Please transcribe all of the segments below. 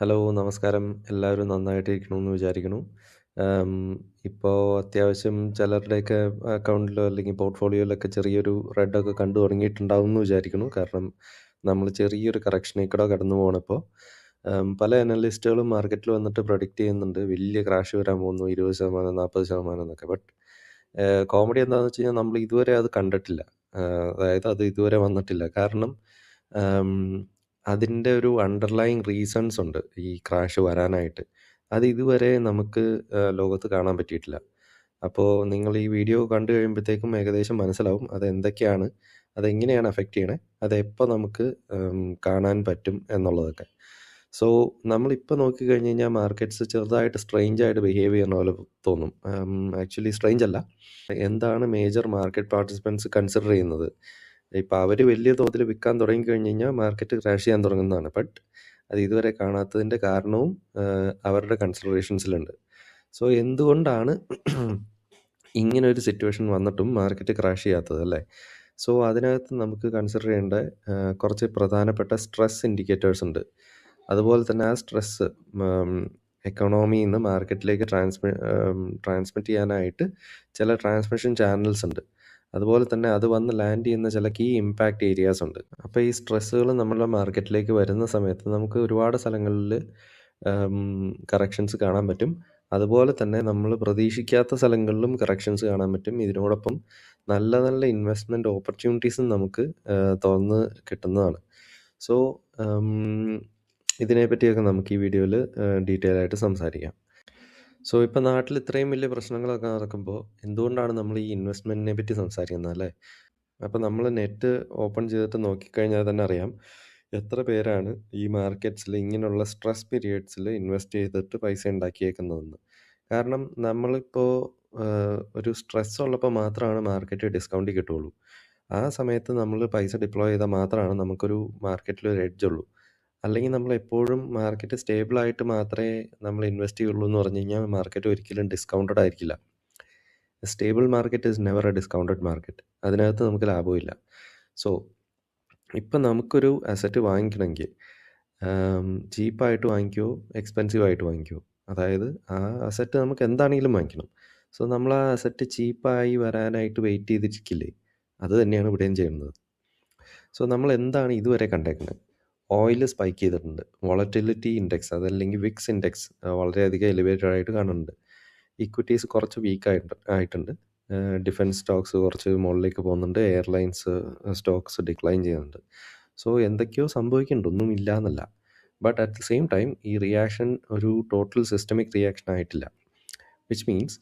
Hello, നമസ്കാരം. എല്ലാവരും നന്നായിട്ടിരിക്കണമെന്ന് വിചാരിക്കുന്നു. ആം, ഇപ്പോൾ അത്യാവശ്യം ചിലരുടെയൊക്കെ അക്കൗണ്ടിലോ അല്ലെങ്കിൽ പോർട്ട്ഫോളിയോയിലൊക്കെ ചെറിയൊരു റെഡൊക്കെ കണ്ടു തുടങ്ങിയിട്ടുണ്ടാവും എന്ന് വിചാരിക്കുന്നു. കാരണം നമ്മൾ ചെറിയൊരു കറക്ഷനിൽ കൂടെ കടന്നു പോകണിപ്പോൾ. പല അനലിസ്റ്റുകളും മാർക്കറ്റിൽ വന്നിട്ട് പ്രൊഡിക്റ്റ് ചെയ്യുന്നുണ്ട് വലിയ ക്രാഷ് വരാൻ പോകുന്നു, 20%, 40% എന്നൊക്കെ. ബട്ട് കോമഡി എന്താണെന്ന് വെച്ച് കഴിഞ്ഞാൽ നമ്മൾ ഇതുവരെ അത് കണ്ടിട്ടില്ല. അതായത് അത് ഇതുവരെ വന്നിട്ടില്ല. കാരണം ആം, അതിൻ്റെ ഒരു അണ്ടർലൈങ് റീസൺസ് ഉണ്ട് ഈ ക്രാഷ് വരാനായിട്ട്. അത് ഇതുവരെ നമുക്ക് ലോകത്ത് കാണാൻ പറ്റിയിട്ടില്ല. അപ്പോൾ നിങ്ങൾ ഈ വീഡിയോ കണ്ടു കഴിയുമ്പോഴത്തേക്കും ഏകദേശം മനസ്സിലാവും അതെന്തൊക്കെയാണ്, അതെങ്ങനെയാണ് അഫക്റ്റ് ചെയ്യണേ, അതെപ്പോൾ നമുക്ക് കാണാൻ പറ്റും എന്നുള്ളതൊക്കെ. സോ നമ്മളിപ്പോൾ നോക്കിക്കഴിഞ്ഞ് കഴിഞ്ഞാൽ മാർക്കറ്റ്സ് ചെറുതായിട്ട് സ്ട്രെയിഞ്ച് ആയിട്ട് ബിഹേവ് ചെയ്യുന്ന പോലെ തോന്നും. ആക്ച്വലി സ്ട്രെയിഞ്ച് അല്ല. എന്താണ് മേജർ മാർക്കറ്റ് പാർട്ടിസിപ്പൻസ് കൺസിഡർ ചെയ്യുന്നത്? ഇപ്പം അവർ വലിയ തോതിൽ വിൽക്കാൻ തുടങ്ങിക്കഴിഞ്ഞ് കഴിഞ്ഞാൽ മാർക്കറ്റ് ക്രാഷ് ചെയ്യാൻ തുടങ്ങുന്നതാണ്. ബട്ട് അത് ഇതുവരെ കാണാത്തതിൻ്റെ കാരണവും അവരുടെ കൺസിഡറേഷൻസിലുണ്ട്. സോ എന്തുകൊണ്ടാണ് ഇങ്ങനൊരു സിറ്റുവേഷൻ വന്നിട്ടും മാർക്കറ്റ് ക്രാഷ് ചെയ്യാത്തത്, അല്ലേ? സോ അതിനകത്ത് നമുക്ക് കൺസിഡർ ചെയ്യേണ്ട കുറച്ച് പ്രധാനപ്പെട്ട സ്ട്രെസ് ഇൻഡിക്കേറ്റേഴ്സ് ഉണ്ട്. അതുപോലെ തന്നെ ആ സ്ട്രെസ്സ് എക്കണോമിയിൽ നിന്ന് മാർക്കറ്റിലേക്ക് ട്രാൻസ്മിറ്റ് ചെയ്യാനായിട്ട് ചില ട്രാൻസ്മിഷൻ ചാനൽസ് ഉണ്ട്. അതുപോലെ തന്നെ അത് വന്ന് ലാൻഡ് ചെയ്യുന്ന ചില കീ ഇമ്പാക്റ്റ് ഏരിയാസ് ഉണ്ട്. അപ്പോൾ ഈ സ്ട്രെസ്സുകൾ നമ്മുടെ മാർക്കറ്റിലേക്ക് വരുന്ന സമയത്ത് നമുക്ക് ഒരുപാട് സ്ഥലങ്ങളിൽ കറക്ഷൻസ് കാണാൻ പറ്റും. അതുപോലെ തന്നെ നമ്മൾ പ്രതീക്ഷിക്കാത്ത സ്ഥലങ്ങളിലും കറക്ഷൻസ് കാണാൻ പറ്റും. ഇതിനോടൊപ്പം നല്ല നല്ല ഇൻവെസ്റ്റ്മെൻറ്റ് ഓപ്പർച്യൂണിറ്റീസും നമുക്ക് തുറന്ന് കിട്ടുന്നതാണ്. സോ ഇതിനെപ്പറ്റിയൊക്കെ നമുക്ക് ഈ വീഡിയോയിൽ ഡീറ്റെയിൽ ആയിട്ട് സംസാരിക്കാം. സോ ഇപ്പോൾ നാട്ടിൽ ഇത്രയും വലിയ പ്രശ്നങ്ങളൊക്കെ നടക്കുമ്പോൾ എന്തുകൊണ്ടാണ് നമ്മൾ ഈ ഇൻവെസ്റ്റ്മെൻറ്റിനെ പറ്റി സംസാരിക്കുന്നത്, അല്ലേ? അപ്പോൾ നമ്മൾ നെറ്റ് ഓപ്പൺ ചെയ്തിട്ട് നോക്കിക്കഴിഞ്ഞാൽ തന്നെ അറിയാം എത്ര പേരാണ് ഈ മാർക്കറ്റ്സിൽ ഇങ്ങനെയുള്ള സ്ട്രെസ് പീരിയഡ്സിൽ ഇൻവെസ്റ്റ് ചെയ്തിട്ട് പൈസ ഉണ്ടാക്കിയേക്കുന്നതെന്ന്. കാരണം നമ്മളിപ്പോൾ ഒരു സ്ട്രെസ് ഉള്ളപ്പോൾ മാത്രമാണ് മാർക്കറ്റ് ഡിസ്കൗണ്ടിൽ കിട്ടുള്ളൂ. ആ സമയത്ത് നമ്മൾ പൈസ ഡിപ്ലോയ് ചെയ്താൽ മാത്രമാണ് നമുക്കൊരു മാർക്കറ്റിൽ ഒരു എഡ്ജ് ഉള്ളൂ. അല്ലെങ്കിൽ നമ്മൾ എപ്പോഴും മാർക്കറ്റ് സ്റ്റേബിളായിട്ട് മാത്രമേ നമ്മൾ ഇൻവെസ്റ്റ് ചെയ്യുള്ളൂ എന്ന് പറഞ്ഞു കഴിഞ്ഞാൽ മാർക്കറ്റ് ഒരിക്കലും ഡിസ്കൗണ്ടഡ് ആയിരിക്കില്ല. Stable market is never A discounted market. അതിനകത്ത് നമുക്ക് ലാഭമില്ല. സോ ഇപ്പം നമുക്കൊരു അസറ്റ് വാങ്ങിക്കണമെങ്കിൽ ചീപ്പായിട്ട് വാങ്ങിക്കുമോ എക്സ്പെൻസീവ് ആയിട്ട് വാങ്ങിക്കുമോ? അതായത് ആ അസറ്റ് നമുക്ക് എന്താണെങ്കിലും വാങ്ങിക്കണം. സോ നമ്മൾ ആ അസറ്റ് ചീപ്പായി വരാനായിട്ട് വെയിറ്റ് ചെയ്തിരിക്കില്ലേ? അത് തന്നെയാണ് ഇവിടെയും ചെയ്യുന്നത്. സോ നമ്മൾ എന്താണ് ഇതുവരെ കണ്ടേക്കുന്നത്? ഓയിൽ സ്പൈക്ക് ചെയ്തിട്ടുണ്ട്. വോളറ്റിലിറ്റി ഇൻഡെക്സ്, അതല്ലെങ്കിൽ വിക്സ് ഇൻഡെക്സ് വളരെയധികം എലിവേറ്റഡ് ആയിട്ട് കാണുന്നുണ്ട്. ഇക്വിറ്റീസ് കുറച്ച് വീക്ക് ആയിട്ടുണ്ട്. ഡിഫൻസ് സ്റ്റോക്സ് കുറച്ച് മുകളിലേക്ക് പോകുന്നുണ്ട്. എയർലൈൻസ് സ്റ്റോക്സ് ഡിക്ലൈൻ ചെയ്യുന്നുണ്ട്. സോ എന്തൊക്കെയോ സംഭവിക്കുന്നുണ്ട്, ഒന്നും ഇല്ല എന്നല്ല. But at the same time ഈ റിയാക്ഷൻ ഒരു ടോട്ടൽ സിസ്റ്റമിക് റിയാക്ഷൻ ആയിട്ടില്ല. Which means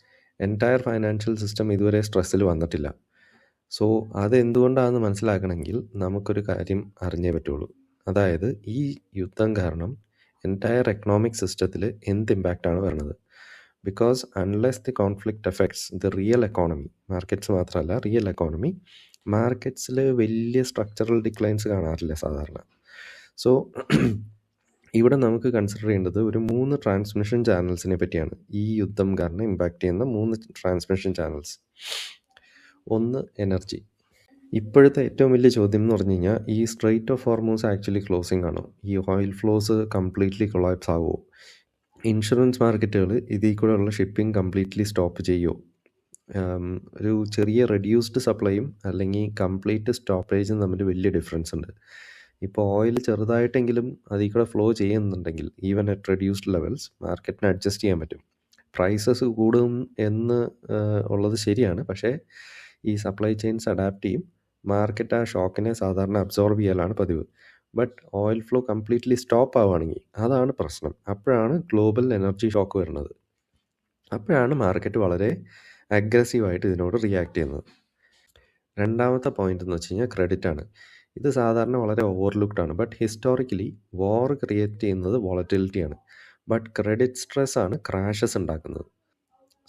entire financial system ഇതുവരെ സ്ട്രെസ്സിൽ വന്നിട്ടില്ല. സോ അതെന്തുകൊണ്ടാണെന്ന് മനസ്സിലാക്കണമെങ്കിൽ നമുക്കൊരു കാര്യം അറിഞ്ഞേ പറ്റുള്ളൂ. അതായത് ഈ യുദ്ധം കാരണം എൻറ്റയർ എക്കണോമിക് സിസ്റ്റത്തിൽ എന്ത് ഇമ്പാക്റ്റാണ് വരുന്നത്. Because unless the conflict effects the real economy, markets മാത്രമല്ല റിയൽ എക്കോണമി, മാർക്കറ്റ്സിൽ വലിയ സ്ട്രക്ചറൽ ഡിക്ലൈൻസ് കാണാറില്ല സാധാരണ. സോ ഇവിടെ നമുക്ക് കൺസിഡർ ചെയ്യേണ്ടത് ഒരു 3 ട്രാൻസ്മിഷൻ ചാനൽസിനെ പറ്റിയാണ്. ഈ യുദ്ധം കാരണം ഇമ്പാക്റ്റ് ചെയ്യുന്ന 3 ട്രാൻസ്മിഷൻ ചാനൽസ്. ഒന്ന്, എനർജി. ഇപ്പോഴത്തെ ഏറ്റവും വലിയ ചോദ്യം എന്ന് പറഞ്ഞു കഴിഞ്ഞാൽ ഈ straight of Hormuz actually closing ആണോ? ഈ ഓയിൽ ഫ്ലോസ് കംപ്ലീറ്റ്ലി കൊളാപ്സ് ആവുമോ? ഇൻഷുറൻസ് മാർക്കറ്റുകൾ ഇതിൽ കൂടെയുള്ള ഷിപ്പിംഗ് കംപ്ലീറ്റ്ലി സ്റ്റോപ്പ് ചെയ്യുമോ? ഒരു ചെറിയ റെഡ്യൂസ്ഡ് സപ്ലൈയും അല്ലെങ്കിൽ കംപ്ലീറ്റ് സ്റ്റോപ്പേജും തമ്മിൽ വലിയ ഡിഫറൻസ് ഉണ്ട്. ഇപ്പോൾ ഓയിൽ ചെറുതായിട്ടെങ്കിലും അതിൽ കൂടെ ഫ്ലോ ചെയ്യുന്നുണ്ടെങ്കിൽ ഈവൻ അറ്റ് റെഡ്യൂസ്ഡ് ലെവൽസ് മാർക്കറ്റിന് അഡ്ജസ്റ്റ് ചെയ്യാൻ പറ്റും. പ്രൈസസ് കൂടും എന്ന് ഉള്ളത് ശരിയാണ്. പക്ഷേ ഈ സപ്ലൈ ചെയിൻസ് അഡാപ്റ്റ് ചെയ്യും. മാർക്കറ്റ് ആ ഷോക്കിനെ സാധാരണ അബ്സോർബ് ചെയ്യലാണ് പതിവ്. But oil flow completely stop ആവുകയാണെങ്കിൽ അതാണ് പ്രശ്നം. അപ്പോഴാണ് ഗ്ലോബൽ എനർജി ഷോക്ക് വരുന്നത്. അപ്പോഴാണ് മാർക്കറ്റ് വളരെ അഗ്രസീവായിട്ട് ഇതിനോട് റിയാക്ട് ചെയ്യുന്നത്. രണ്ടാമത്തെ പോയിന്റ് എന്ന് വെച്ച് കഴിഞ്ഞാൽ ക്രെഡിറ്റാണ്. ഇത് സാധാരണ വളരെ ഓവർലുക്ഡ് ആണ്. ബട്ട് ഹിസ്റ്റോറിക്കലി വാർ ക്രിയേറ്റ് ചെയ്യുന്നത് വോളറ്റിലിറ്റിയാണ്. ബട്ട് ക്രെഡിറ്റ് സ്ട്രെസ് ആണ് ക്രാഷസ് ഉണ്ടാക്കുന്നത്.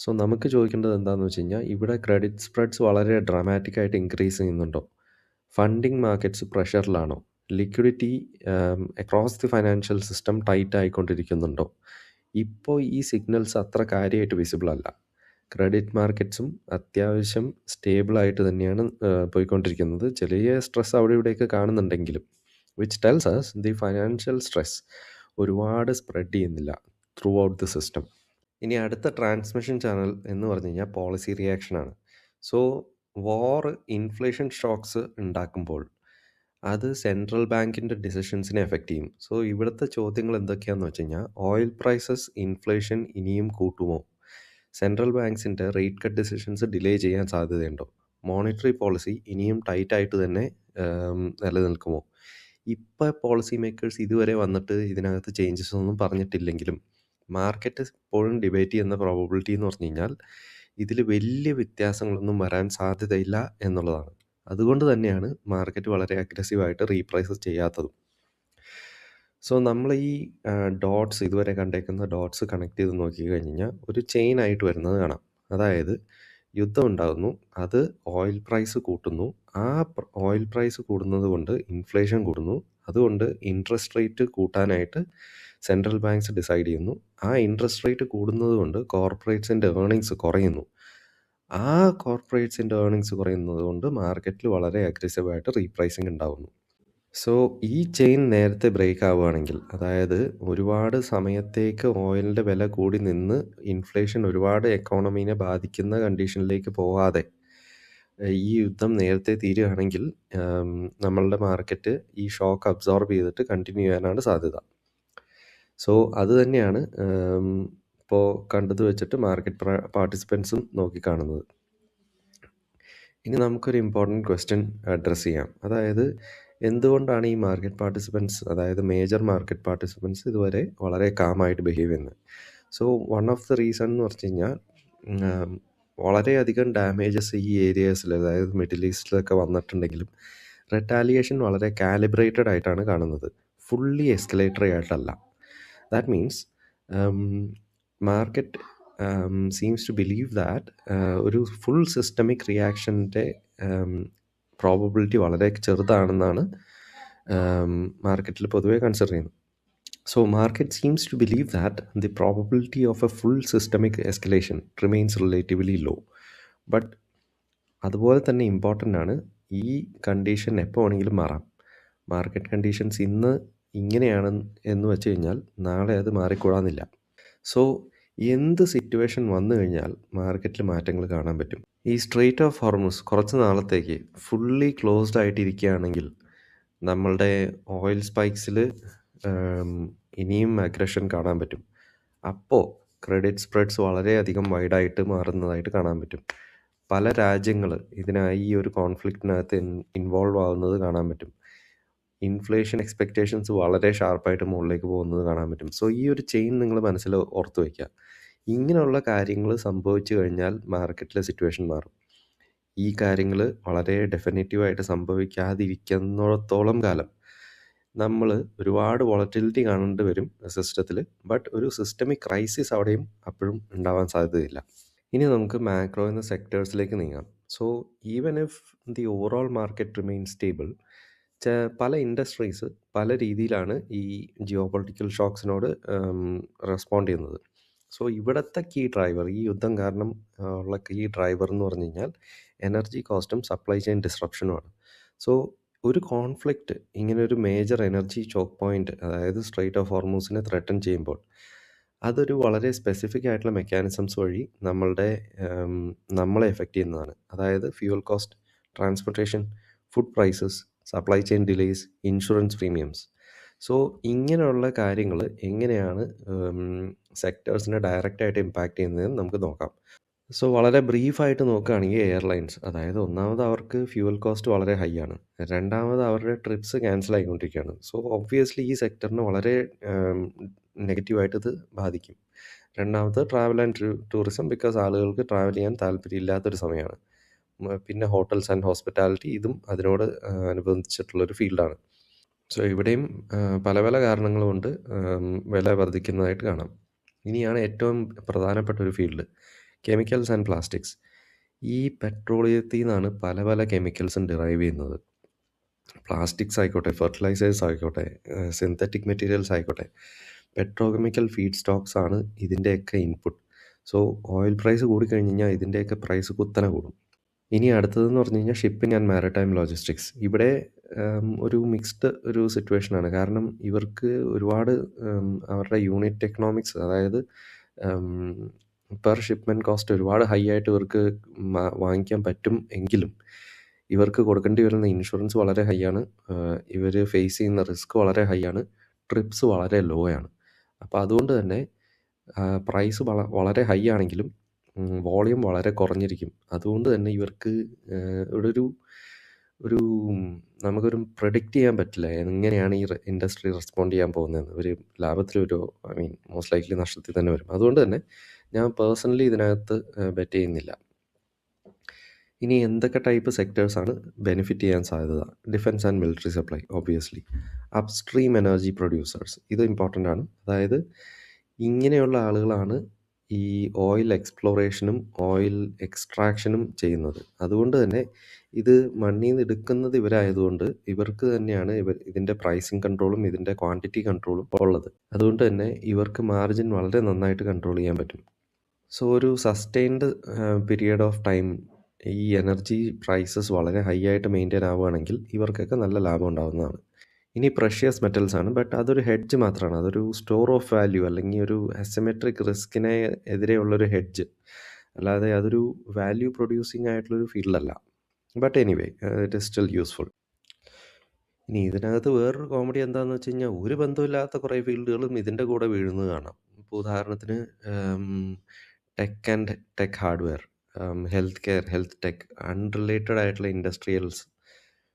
സോ നമുക്ക് ചോദിക്കേണ്ടത് എന്താണെന്ന് വെച്ച് കഴിഞ്ഞാൽ ഇവിടെ ക്രെഡിറ്റ് സ്പ്രെഡ്സ് വളരെ ഡ്രാമാറ്റിക് ആയിട്ട് ഇൻക്രീസ് ചെയ്യുന്നുണ്ടോ? ഫണ്ടിങ് മാർക്കറ്റ്സ് പ്രഷറിലാണോ? Liquidity across the financial system tight ആയിക്കൊണ്ടിരിക്കുന്നുണ്ടോ? ഇപ്പോൾ ഈ സിഗ്നൽസ് അത്ര കാര്യമായിട്ട് വിസിബിൾ അല്ല. ക്രെഡിറ്റ് മാർക്കറ്റ്സും അത്യാവശ്യം സ്റ്റേബിളായിട്ട് തന്നെയാണ് പോയിക്കൊണ്ടിരിക്കുന്നത്. ചെറിയ സ്ട്രെസ് അവിടെ ഇവിടെയൊക്കെ കാണുന്നുണ്ടെങ്കിലും which tells us the financial stress ഒരുപാട് സ്പ്രെഡ് ചെയ്യുന്നില്ല ത്രൂ ഔട്ട് ദ സിസ്റ്റം. ഇനി അടുത്ത ട്രാൻസ്മിഷൻ ചാനൽ എന്ന് പറഞ്ഞു കഴിഞ്ഞാൽ പോളിസി റിയാക്ഷനാണ്. സോ വാർ ഇൻഫ്ലേഷൻ ഷോക്സ് ഉണ്ടാക്കുമ്പോൾ അത് സെൻട്രൽ ബാങ്കിൻ്റെ ഡിസിഷൻസിനെ എഫക്റ്റ് ചെയ്യും. സോ ഇവിടുത്തെ ചോദ്യങ്ങൾ എന്തൊക്കെയാണെന്ന് വെച്ച് കഴിഞ്ഞാൽ, ഓയിൽ പ്രൈസസ് ഇൻഫ്ലേഷൻ ഇനിയും കൂട്ടുമോ? സെൻട്രൽ ബാങ്ക്സിൻ്റെ റേറ്റ് കട്ട് ഡിസിഷൻസ് ഡിലേ ചെയ്യാൻ സാധ്യതയുണ്ടോ? മോണിറ്ററി പോളിസി ഇനിയും ടൈറ്റായിട്ട് തന്നെ നിലനിൽക്കുമോ? ഇപ്പോൾ പോളിസി മേക്കേഴ്സ് ഇതുവരെ വന്നിട്ട് ഇതിനകത്ത് ചേഞ്ചസ് ഒന്നും പറഞ്ഞിട്ടില്ലെങ്കിലും മാർക്കറ്റ് ഇപ്പോഴും ഡിബേറ്റ് ചെയ്യുന്ന പ്രോബബിലിറ്റി എന്ന് പറഞ്ഞു കഴിഞ്ഞാൽ ഇതിൽ വലിയ വ്യത്യാസങ്ങളൊന്നും വരാൻ സാധ്യതയില്ല എന്നുള്ളതാണ്. അതുകൊണ്ട് തന്നെയാണ് മാർക്കറ്റ് വളരെ അഗ്രസീവായിട്ട് റീപ്രൈസസ് ചെയ്യാത്തതും. സോ നമ്മൾ ഈ ഡോട്ട്സ് ഇതുവരെ കണ്ടേക്കുന്ന ഡോട്ട്സ് കണക്ട് ചെയ്ത് നോക്കി കഴിഞ്ഞ് കഴിഞ്ഞാൽ ഒരു ചെയിൻ ആയിട്ട് വരുന്നത് കാണാം. അതായത് യുദ്ധം ഉണ്ടാകുന്നു, അത് ഓയിൽ പ്രൈസ് കൂട്ടുന്നു, ആ ഓയിൽ പ്രൈസ് കൂടുന്നത് കൊണ്ട് ഇൻഫ്ലേഷൻ കൂടുന്നു, അതുകൊണ്ട് ഇൻട്രസ്റ്റ് റേറ്റ് കൂട്ടാനായിട്ട് സെൻട്രൽ ബാങ്ക്സ് ഡിസൈഡ് ചെയ്യുന്നു. ആ ഇൻട്രസ്റ്റ് റേറ്റ് കൂടുന്നത് കൊണ്ട് കോർപ്പറേറ്റ്സിൻ്റെ ഏർണിങ്സ് കുറയുന്നു. ആ കോർപ്പറേറ്റ്സിൻ്റെ ഏർണിങ്സ് കുറയുന്നത് കൊണ്ട് മാർക്കറ്റിൽ വളരെ അഗ്രസീവായിട്ട് റീപ്രൈസിങ് ഉണ്ടാകുന്നു. സോ ഈ ചെയിൻ നേരത്തെ ബ്രേക്ക് ആവുകയാണെങ്കിൽ, അതായത് ഒരുപാട് സമയത്തേക്ക് ഓയിലിൻ്റെ വില കൂടി നിന്ന് ഇൻഫ്ലേഷൻ ഒരുപാട് എക്കോണമീനെ ബാധിക്കുന്ന കണ്ടീഷനിലേക്ക് പോകാതെ ഈ യുദ്ധം നേരത്തെ തീരുകയാണെങ്കിൽ നമ്മളുടെ മാർക്കറ്റ് ഈ ഷോക്ക് അബ്സോർബ് ചെയ്തിട്ട് കണ്ടിന്യൂ ചെയ്യാനാണ് സാധ്യത. സോ അത് തന്നെയാണ് ഇപ്പോൾ കണ്ടത് വെച്ചിട്ട് മാർക്കറ്റ് പാർട്ടിസിപ്പൻസും നോക്കിക്കാണുന്നത്. ഇനി നമുക്കൊരു ഇമ്പോർട്ടൻറ്റ് ക്വസ്റ്റ്യൻ അഡ്രസ്സ് ചെയ്യാം. അതായത് എന്തുകൊണ്ടാണ് ഈ മാർക്കറ്റ് പാർട്ടിസിപ്പൻസ്, അതായത് മേജർ മാർക്കറ്റ് പാർട്ടിസിപ്പൻസ് ഇതുവരെ വളരെ കാമായിട്ട് ബിഹേവ് ചെയ്യുന്നത്? So one of the reason എന്ന് പറഞ്ഞു കഴിഞ്ഞാൽ വളരെയധികം ഡാമേജസ് ഈ ഏരിയാസിൽ, അതായത് മിഡിൽ ഈസ്റ്റിലൊക്കെ വന്നിട്ടുണ്ടെങ്കിലും റെറ്റാലിയേഷൻ വളരെ കാലിബ്രേറ്റഡ് ആയിട്ടാണ് കാണുന്നത്, ഫുള്ളി എസ്കലേറ്ററി ആയിട്ടല്ല. That means market seems to believe that ഒരു ഫുൾ സിസ്റ്റമിക് റിയാക്ഷൻ്റെ പ്രോബബിലിറ്റി വളരെ ചെറുതാണെന്നാണ് മാർക്കറ്റിൽ പൊതുവെ കൺസിഡർ ചെയ്യുന്നത്. So market seems to believe that the probability of a full systemic escalation remains relatively low. But അതുപോലെ തന്നെ ഇമ്പോർട്ടൻ്റ് ആണ്, ഈ കണ്ടീഷൻ എപ്പോൾ വേണമെങ്കിലും മാറാം. മാർക്കറ്റ് കണ്ടീഷൻസ് ഇന്ന് ഇങ്ങനെയാണ് എന്ന് വെച്ച് കഴിഞ്ഞാൽ നാളെ അത് മാറിക്കൂടാന്നില്ല. സോ എന്ത് സിറ്റുവേഷൻ വന്നു കഴിഞ്ഞാൽ മാർക്കറ്റിൽ മാറ്റങ്ങൾ കാണാൻ പറ്റും. ഈ സ്ട്രെയിറ്റ് ഓഫ് ഹോർമുസ് കുറച്ച് നാളത്തേക്ക് ഫുള്ളി ക്ലോസ്ഡ് ആയിട്ടിരിക്കുകയാണെങ്കിൽ നമ്മളുടെ ഓയിൽ സ്പൈക്സിൽ ഇനിയും അഗ്രഷൻ കാണാൻ പറ്റും. അപ്പോൾ ക്രെഡിറ്റ് സ്പ്രെഡ്സ് വളരെയധികം വൈഡായിട്ട് മാറുന്നതായിട്ട് കാണാൻ പറ്റും. പല രാജ്യങ്ങൾ ഇതിനായി ഈ ഒരു കോൺഫ്ലിക്റ്റിനകത്ത് ഇൻവോൾവ് ആവുന്നത് കാണാൻ പറ്റും. ഇൻഫ്ലേഷൻ എക്സ്പെക്റ്റേഷൻസ് വളരെ ഷാർപ്പായിട്ട് മുകളിലേക്ക് പോകുന്നത് കാണാൻ പറ്റും. സോ ഈ ഒരു ചെയിൻ നിങ്ങൾ മനസ്സിൽ ഓർത്ത് വയ്ക്കുക. ഇങ്ങനെയുള്ള കാര്യങ്ങൾ സംഭവിച്ചു കഴിഞ്ഞാൽ മാർക്കറ്റിലെ സിറ്റുവേഷൻ മാറും. ഈ കാര്യങ്ങൾ വളരെ ഡെഫിനറ്റീവായിട്ട് സംഭവിക്കാതിരിക്കുന്നിടത്തോളം കാലം നമ്മൾ ഒരുപാട് വോളറ്റിലിറ്റി കാണേണ്ടി വരും സിസ്റ്റത്തിൽ. ബട്ട് ഒരു സിസ്റ്റമിക് ക്രൈസിസ് അവിടെയും അപ്പോഴും ഉണ്ടാവാൻ സാധ്യതയില്ല. ഇനി നമുക്ക് മാക്രോ എന്ന സെക്ടേഴ്സിലേക്ക് നീങ്ങാം. So even if the overall market remain stable, പല ഇൻഡസ്ട്രീസ് പല രീതിയിലാണ് ഈ ജിയോ പൊളിറ്റിക്കൽ ഷോക്സിനോട് റെസ്പോണ്ട് ചെയ്യുന്നത്. സോ ഇവിടുത്തെ കീ ഡ്രൈവർ, ഈ യുദ്ധം കാരണം ഉള്ള കീ ഡ്രൈവർ എന്ന് പറഞ്ഞു കഴിഞ്ഞാൽ എനർജി കോസ്റ്റും സപ്ലൈ ചെയിൻ ഡിസ്ട്രപ്ഷനുമാണ്. സോ ഒരു കോൺഫ്ലിക്റ്റ്, ഇങ്ങനെ ഒരു മേജർ എനർജി ചോക്ക് പോയിന്റ്, അതായത് സ്ട്രെയിറ്റ് ഓഫ് ഹോർമൂസിനെ ത്രെട്ടൻ ചെയ്യുമ്പോൾ അതൊരു വളരെ സ്പെസിഫിക് ആയിട്ടുള്ള മെക്കാനിസംസ് വഴി നമ്മളെ എഫക്റ്റ് ചെയ്യുന്നതാണ്. അതായത് fuel cost, transportation, food prices, supply chain delays, insurance premiums. So ഇങ്ങനെയുള്ള കാര്യങ്ങൾ എങ്ങനെയാണ് സെക്ടേഴ്സിനെ ഡയറക്റ്റായിട്ട് ഇമ്പാക്റ്റ് ചെയ്യുന്നതെന്ന് നമുക്ക് നോക്കാം. സോ വളരെ ബ്രീഫായിട്ട് നോക്കുകയാണെങ്കിൽ എയർലൈൻസ്, അതായത് ഒന്നാമത് അവർക്ക് ഫ്യൂവൽ കോസ്റ്റ് വളരെ ഹൈ ആണ്, രണ്ടാമത് അവരുടെ ട്രിപ്സ് ക്യാൻസൽ ആയിക്കൊണ്ടിരിക്കുകയാണ്. സോ ഒബ്വിയസ്ലി ഈ സെക്ടറിനെ വളരെ നെഗറ്റീവായിട്ട് ഇത് ബാധിക്കും. രണ്ടാമത് ട്രാവൽ ആൻഡ് ടൂറിസം, ബിക്കോസ് ആളുകൾക്ക് ട്രാവൽ ചെയ്യാൻ താല്പര്യമില്ലാത്തൊരു സമയമാണ്. പിന്നെ ഹോട്ടൽസ് ആൻഡ് ഹോസ്പിറ്റാലിറ്റി, ഇതും അതിനോട് അനുബന്ധിച്ചിട്ടുള്ളൊരു ഫീൽഡാണ്. സോ ഇവിടെയും പല പല കാരണങ്ങൾ കൊണ്ട് വില വർദ്ധിക്കുന്നതായിട്ട് കാണാം. ഇനിയാണ് ഏറ്റവും പ്രധാനപ്പെട്ട ഒരു ഫീൽഡ്, കെമിക്കൽസ് ആൻഡ് പ്ലാസ്റ്റിക്സ്. ഈ പെട്രോളിയത്തിൽ നിന്നാണ് പല പല കെമിക്കൽസും ഡിറൈവ് ചെയ്യുന്നത്. പ്ലാസ്റ്റിക്സ് ആയിക്കോട്ടെ, ഫെർട്ടിലൈസേഴ്സ് ആയിക്കോട്ടെ, സിന്തറ്റിക് മെറ്റീരിയൽസ് ആയിക്കോട്ടെ, പെട്രോകെമിക്കൽ ഫീഡ് സ്റ്റോക്സ് ആണ് ഇതിൻ്റെയൊക്കെ ഇൻപുട്ട്. സോ ഓയിൽ പ്രൈസ് കൂടിക്കഴിഞ്ഞ് കഴിഞ്ഞാൽ ഇതിൻ്റെയൊക്കെ പ്രൈസ് കുത്തനെ കൂടും. ഇനി അടുത്തതെന്ന് പറഞ്ഞു കഴിഞ്ഞാൽ ഷിപ്പിംഗ് ആൻഡ് മാരിടൈം ലോജിസ്റ്റിക്സ്. ഇവിടെ ഒരു മിക്സ്ഡ് ഒരു സിറ്റുവേഷനാണ്. കാരണം ഇവർക്ക് ഒരുപാട് അവരുടെ യൂണിറ്റ് എക്കണോമിക്സ്, അതായത് പെർ ഷിപ്മെൻറ്റ് കോസ്റ്റ് ഒരുപാട് ഹൈ ആയിട്ട് ഇവർക്ക് വാങ്ങിക്കാൻ പറ്റും എങ്കിലും ഇവർക്ക് കൊടുക്കേണ്ടി വരുന്ന ഇൻഷുറൻസ് വളരെ ഹൈ ആണ്. ഇവർ ഫേസ് ചെയ്യുന്ന റിസ്ക് വളരെ ഹൈ ആണ്. ട്രിപ്സ് വളരെ ലോ ആണ്. അപ്പോൾ അതുകൊണ്ട് തന്നെ പ്രൈസ് വളരെ ഹൈ ആണെങ്കിലും വോളിയം വളരെ കുറഞ്ഞിരിക്കും. അതുകൊണ്ട് തന്നെ ഇവർക്ക് ഇവിടെ ഒരു നമുക്കൊരു പ്രെഡിക്റ്റ് ചെയ്യാൻ പറ്റില്ല എങ്ങനെയാണ് ഈ ഇൻഡസ്ട്രി റെസ്പോണ്ട് ചെയ്യാൻ പോകുന്നതെന്ന്. ഒരു ലാഭത്തിൽ മോസ്റ്റ് ലൈക്ലി നഷ്ടത്തിൽ തന്നെ വരും. അതുകൊണ്ട് തന്നെ ഞാൻ പേഴ്സണലി ഇതിനകത്ത് ബെറ്റ് ചെയ്യുന്നില്ല. ഇനി എന്തൊക്കെ ടൈപ്പ് സെക്ടേഴ്സാണ് ബെനിഫിറ്റ് ചെയ്യാൻ സാധ്യത? Defence and military supply obviously. Upstream energy producers, ഇത് ഇമ്പോർട്ടൻ്റ് ആണ്. അതായത് ഇങ്ങനെയുള്ള ആളുകളാണ് ഈ ഓയിൽ എക്സ്പ്ലോറേഷനും ഓയിൽ എക്സ്ട്രാക്ഷനും ചെയ്യുന്നത്. അതുകൊണ്ട് തന്നെ ഇത് മണ്ണിൽ നിന്ന് എടുക്കുന്നത് ഇവരായതുകൊണ്ട് ഇവർക്ക് തന്നെയാണ് ഇതിൻ്റെ പ്രൈസിങ് കൺട്രോളും ഇതിൻ്റെ ക്വാണ്ടിറ്റി കൺട്രോളും ഉള്ളത്. അതുകൊണ്ട് തന്നെ ഇവർക്ക് മാർജിൻ വളരെ നന്നായിട്ട് കൺട്രോൾ ചെയ്യാൻ പറ്റും. സോ ഒരു സസ്റ്റെയിൻഡ് പീരിയഡ് ഓഫ് ടൈം ഈ എനർജി പ്രൈസസ് വളരെ ഹൈ ആയിട്ട് മെയിൻറ്റെയിൻ ആവുകയാണെങ്കിൽ ഇവർക്കൊക്കെ നല്ല ലാഭം ഉണ്ടാകുന്നതാണ്. ഇനി പ്രഷ്യസ് മെറ്റൽസ് ആണ്. ബട്ട് അതൊരു ഹെഡ്ജ് മാത്രമാണ്. അതൊരു സ്റ്റോർ ഓഫ് വാല്യൂ അല്ലെങ്കിൽ ഒരു അസിമെട്രിക് റിസ്കിനെ എതിരെയുള്ളൊരു ഹെഡ്ജ്, അല്ലാതെ അതൊരു വാല്യൂ പ്രൊഡ്യൂസിങ് ആയിട്ടുള്ളൊരു ഫീൽഡല്ല. But anyway it is still useful. ഇനി ഇതിനകത്ത് വേറൊരു കോമഡി എന്താണെന്ന് വെച്ച് കഴിഞ്ഞാൽ ഒരു ബന്ധമില്ലാത്ത കുറേ ഫീൽഡുകളും ഇതിൻ്റെ കൂടെ വീഴുന്നത് കാണാം. ഇപ്പോൾ ഉദാഹരണത്തിന് tech hardware, health care, health tech, unrelated ആയിട്ടുള്ള ഇൻഡസ്ട്രിയൽസ്,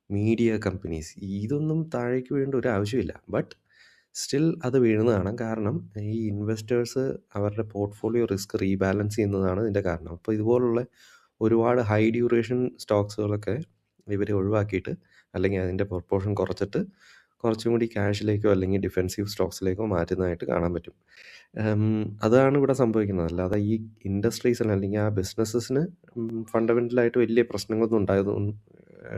മീഡിയ കമ്പനീസ്, ഇതൊന്നും താഴേക്ക് വീഴേണ്ട ഒരു ആവശ്യമില്ല. ബട്ട് സ്റ്റിൽ അത് വീഴുന്നത് കാണാം. കാരണം ഈ ഇൻവെസ്റ്റേഴ്സ് അവരുടെ പോർട്ട്ഫോളിയോ റിസ്ക് റീബാലൻസ് ചെയ്യുന്നതാണ് ഇതിൻ്റെ കാരണം. അപ്പോൾ ഇതുപോലുള്ള ഒരുപാട് ഹൈ ഡ്യൂറേഷൻ സ്റ്റോക്സുകളൊക്കെ ഇവർ ഒഴിവാക്കിയിട്ട് അല്ലെങ്കിൽ അതിൻ്റെ പ്രൊപ്പോർഷൻ കുറച്ചിട്ട് കുറച്ചും കൂടി ക്യാഷിലേക്കോ അല്ലെങ്കിൽ ഡിഫെൻസീവ് സ്റ്റോക്സിലേക്കോ മാറ്റുന്നതായിട്ട് കാണാൻ പറ്റും. അതാണ് ഇവിടെ സംഭവിക്കുന്നത്. അല്ലാതെ ഈ ഇൻഡസ്ട്രീസിന് അല്ലെങ്കിൽ ആ ബിസിനസ്സസിന് ഫണ്ടമെൻ്റലായിട്ട് വലിയ പ്രശ്നങ്ങളൊന്നും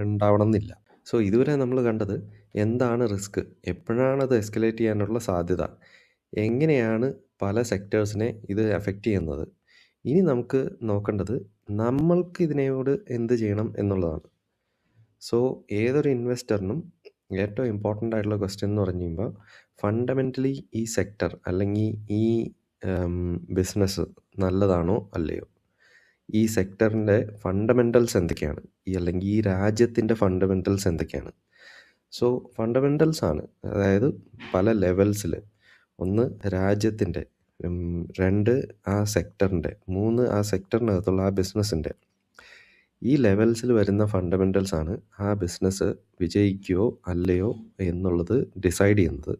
ഉണ്ടാവണം എന്നില്ല. സോ ഇതുവരെ നമ്മൾ കണ്ടത് എന്താണ് റിസ്ക്, എപ്പോഴാണ് അത് എസ്കലേറ്റ് ചെയ്യാനുള്ള സാധ്യത, എങ്ങനെയാണ് പല സെക്ടേഴ്സിനെ ഇത് എഫക്റ്റ് ചെയ്യുന്നത്. ഇനി നമുക്ക് നോക്കേണ്ടത് നമ്മൾക്ക് ഇതിനോട് എന്ത് ചെയ്യണം എന്നുള്ളതാണ്. സോ ഏതൊരു ഇൻവെസ്റ്ററിനും ഏറ്റവും ഇമ്പോർട്ടൻ്റ് ആയിട്ടുള്ള ക്വസ്റ്റ്യൻ എന്ന് പറഞ്ഞു കഴിയുമ്പോൾ ഫണ്ടമെൻ്റലി ഈ സെക്ടർ അല്ലെങ്കിൽ ഈ ബിസിനസ് നല്ലതാണോ അല്ലയോ, ഈ സെക്ടറിൻ്റെ ഫണ്ടമെൻ്റൽസ് എന്തൊക്കെയാണ്, അല്ലെങ്കിൽ ഈ രാജ്യത്തിൻ്റെ ഫണ്ടമെൻ്റൽസ് എന്തൊക്കെയാണ്. സോ ഫണ്ടമെൻ്റൽസ് ആണ്, അതായത് പല ലെവൽസിൽ, ഒന്ന് രാജ്യത്തിൻ്റെ, രണ്ട് ആ സെക്ടറിൻ്റെ, മൂന്ന് ആ സെക്ടറിനകത്തുള്ള ആ ബിസിനസ്സിൻ്റെ, ഈ ലെവൽസിൽ വരുന്ന ഫണ്ടമെൻ്റൽസ് ആണ് ആ ബിസിനസ് വിജയിക്കുകയോ അല്ലയോ എന്നുള്ളത് ഡിസൈഡ് ചെയ്യുന്നത്.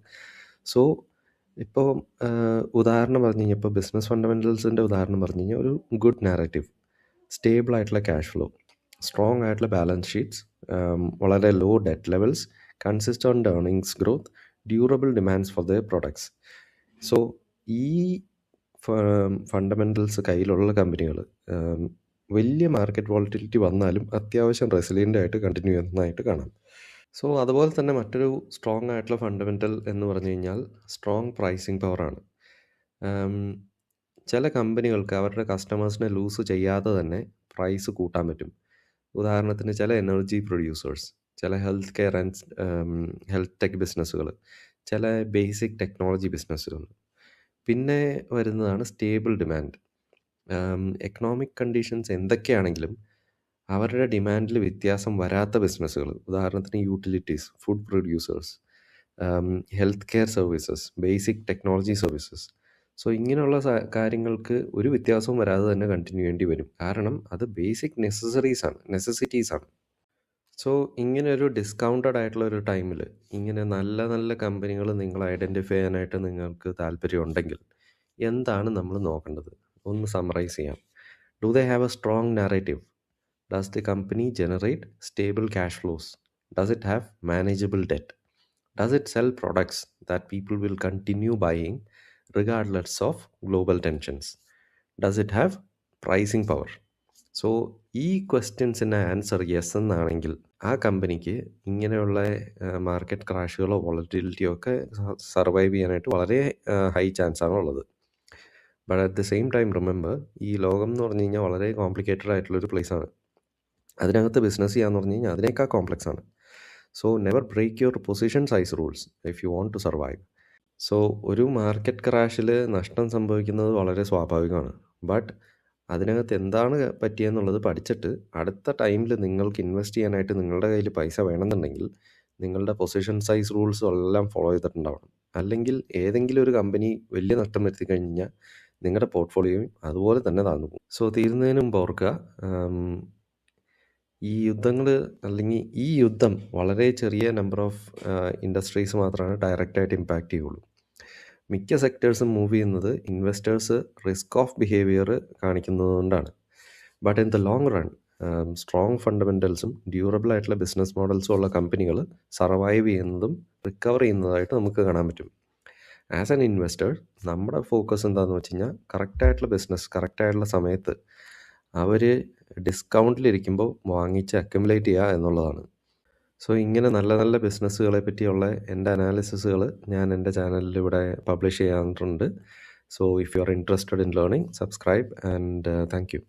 സോ ഇപ്പോൾ ഉദാഹരണം പറഞ്ഞു കഴിഞ്ഞാൽ, ഇപ്പോൾ ബിസിനസ് ഫണ്ടമെൻ്റൽസിൻ്റെ ഉദാഹരണം പറഞ്ഞു കഴിഞ്ഞാൽ ഒരു ഗുഡ് നാരറ്റീവ്, സ്റ്റേബിൾ ആയിട്ടുള്ള ക്യാഷ് ഫ്ലോ, സ്ട്രോങ് ആയിട്ടുള്ള ബാലൻസ് ഷീറ്റ്സ്, വളരെ low debt levels, consistent earnings growth, durable demands for the products. So ഈ ഫണ്ടമെൻ്റൽസ് കയ്യിലുള്ള കമ്പനികൾ വലിയ മാർക്കറ്റ് വോളറ്റിലിറ്റി വന്നാലും അത്യാവശ്യം റെസിലിയൻ്റ് ആയിട്ട് കണ്ടിന്യൂ ചെയ്യുന്നതായിട്ട് കാണാം. സോ അതുപോലെ തന്നെ മറ്റൊരു സ്ട്രോങ് ആയിട്ടുള്ള ഫണ്ടമെൻ്റൽ എന്ന് പറഞ്ഞു കഴിഞ്ഞാൽ സ്ട്രോങ് പ്രൈസിങ് പവറാണ്. ചില കമ്പനികൾക്ക് അവരുടെ കസ്റ്റമേഴ്സിനെ ലൂസ് ചെയ്യാതെ തന്നെ പ്രൈസ് കൂട്ടാൻ പറ്റും. ഉദാഹരണത്തിന് ചില എനർജി പ്രൊഡ്യൂസേഴ്സ്, ചില health care and health tech ബിസിനസ്സുകൾ, ചില ബേസിക് ടെക്നോളജി ബിസിനസ്സുകൾ. പിന്നെ വരുന്നതാണ് സ്റ്റേബിൾ ഡിമാൻഡ്. എക്കണോമിക് കണ്ടീഷൻസ് എന്തൊക്കെയാണെങ്കിലും അവരുടെ ഡിമാൻഡിൽ വ്യത്യാസം വരാത്ത ബിസിനസ്സുകൾ, ഉദാഹരണത്തിന് utilities, food producers, health care services, basic technology services. So ഇങ്ങനെയുള്ള കാര്യങ്ങൾക്ക് ഒരു വ്യത്യാസവും വരാതെ തന്നെ കണ്ടിന്യൂ ചെയ്യേണ്ടി വരും. കാരണം അത് ബേസിക് നെസസിറ്റീസ് ആണ്. സോ ഇങ്ങനെ ഒരു ഡിസ്കൗണ്ടഡ് ആയിട്ടുള്ള ഒരു ടൈമിൽ ഇങ്ങനെ നല്ല നല്ല കമ്പനികൾ നിങ്ങൾ ഐഡൻറ്റിഫൈ ചെയ്യാനായിട്ട് നിങ്ങൾക്ക് താല്പര്യമുണ്ടെങ്കിൽ എന്താണ് നമ്മൾ നോക്കേണ്ടത്? ഒന്ന് സമ്മറൈസ് ചെയ്യാം. Do they have A strong narrative? Does the company generate stable cash flows? Does it have manageable debt? Does it sell products that people will continue buying regardless of global tensions? Does it have pricing power? So ഈ ക്വസ്റ്റ്യൻസിൻ്റെ answer yes എന്നാണെങ്കിൽ ആ കമ്പനിക്ക് ഇങ്ങനെയുള്ള market ക്രാഷുകളോ വോളറ്റിലിറ്റിയോ ഒക്കെ survive ചെയ്യാനായിട്ട് വളരെ high ചാൻസാണ് ഉള്ളത്. But at the same time remember, ഈ ലോകം എന്ന് പറഞ്ഞു കഴിഞ്ഞാൽ വളരെ കോംപ്ലിക്കേറ്റഡ് ആയിട്ടുള്ളൊരു പ്ലേസാണ്. അതിനകത്ത് ബിസിനസ് ചെയ്യാന്ന് പറഞ്ഞു കഴിഞ്ഞാൽ അതിനേക്കാൾ കോംപ്ലക്സ് ആണ്. So never break your position size rules if you want to survive. So ഒരു മാർക്കറ്റ് ക്രാഷിൽ നഷ്ടം സംഭവിക്കുന്നത് വളരെ സ്വാഭാവികമാണ്. ബട്ട് അതിനകത്ത് എന്താണ് പറ്റിയെന്നുള്ളത് പഠിച്ചിട്ട് അടുത്ത ടൈമിൽ നിങ്ങൾക്ക് ഇൻവെസ്റ്റ് ചെയ്യാനായിട്ട് നിങ്ങളുടെ കയ്യിൽ പൈസ വേണമെന്നുണ്ടെങ്കിൽ നിങ്ങളുടെ പൊസിഷൻ സൈസ് റൂൾസ് എല്ലാം ഫോളോ ചെയ്തിട്ടുണ്ടാവണം. അല്ലെങ്കിൽ ഏതെങ്കിലും ഒരു കമ്പനി വലിയ നഷ്ടം വരുത്തി കഴിഞ്ഞാൽ നിങ്ങളുടെ പോർട്ട്ഫോളിയോയും അതുപോലെ തന്നെ താഴ്ന്നു പോകും. സോ തീരുന്നതിന് മുമ്പ് ഓർക്കുക, ഈ യുദ്ധങ്ങൾ അല്ലെങ്കിൽ ഈ യുദ്ധം വളരെ ചെറിയ നമ്പർ ഓഫ് ഇൻഡസ്ട്രീസ് മാത്രമാണ് ഡയറക്റ്റായിട്ട് ഇമ്പാക്റ്റ് ചെയ്യുള്ളൂ. മിക്ക സെക്ടേഴ്സും മൂവ് ചെയ്യുന്നത് ഇൻവെസ്റ്റേഴ്സ് റിസ്ക് ഓഫ് ബിഹേവിയർ കാണിക്കുന്നതുകൊണ്ടാണ്. But in the long run strong ഫണ്ടമെൻ്റൽസും ഡ്യൂറബിൾ ആയിട്ടുള്ള ബിസിനസ് മോഡൽസും ഉള്ള കമ്പനികൾ സർവൈവ് ചെയ്യുന്നതും റിക്കവർ ചെയ്യുന്നതായിട്ട് നമുക്ക് കാണാൻ പറ്റും. ആസ് ആൻ ഇൻവെസ്റ്റർ നമ്മുടെ ഫോക്കസ് എന്താണെന്ന് വെച്ച് കഴിഞ്ഞാൽ കറക്റ്റായിട്ടുള്ള ബിസിനസ് കറക്റ്റായിട്ടുള്ള സമയത്ത് അവർ ഡിസ്കൗണ്ടിലിരിക്കുമ്പോൾ വാങ്ങിച്ച് അക്യുമുലേറ്റ് ചെയ്യുക എന്നുള്ളതാണ്. സോ ഇങ്ങനെ നല്ല നല്ല ബിസിനസ്സുകളെ പറ്റിയുള്ള എൻ്റെ അനാലിസിസുകൾ ഞാൻ എൻ്റെ ചാനലിൽ ഇവിടെ പബ്ലിഷ് ചെയ്യാറുണ്ട്. So if you are interested in learning, subscribe and thank you.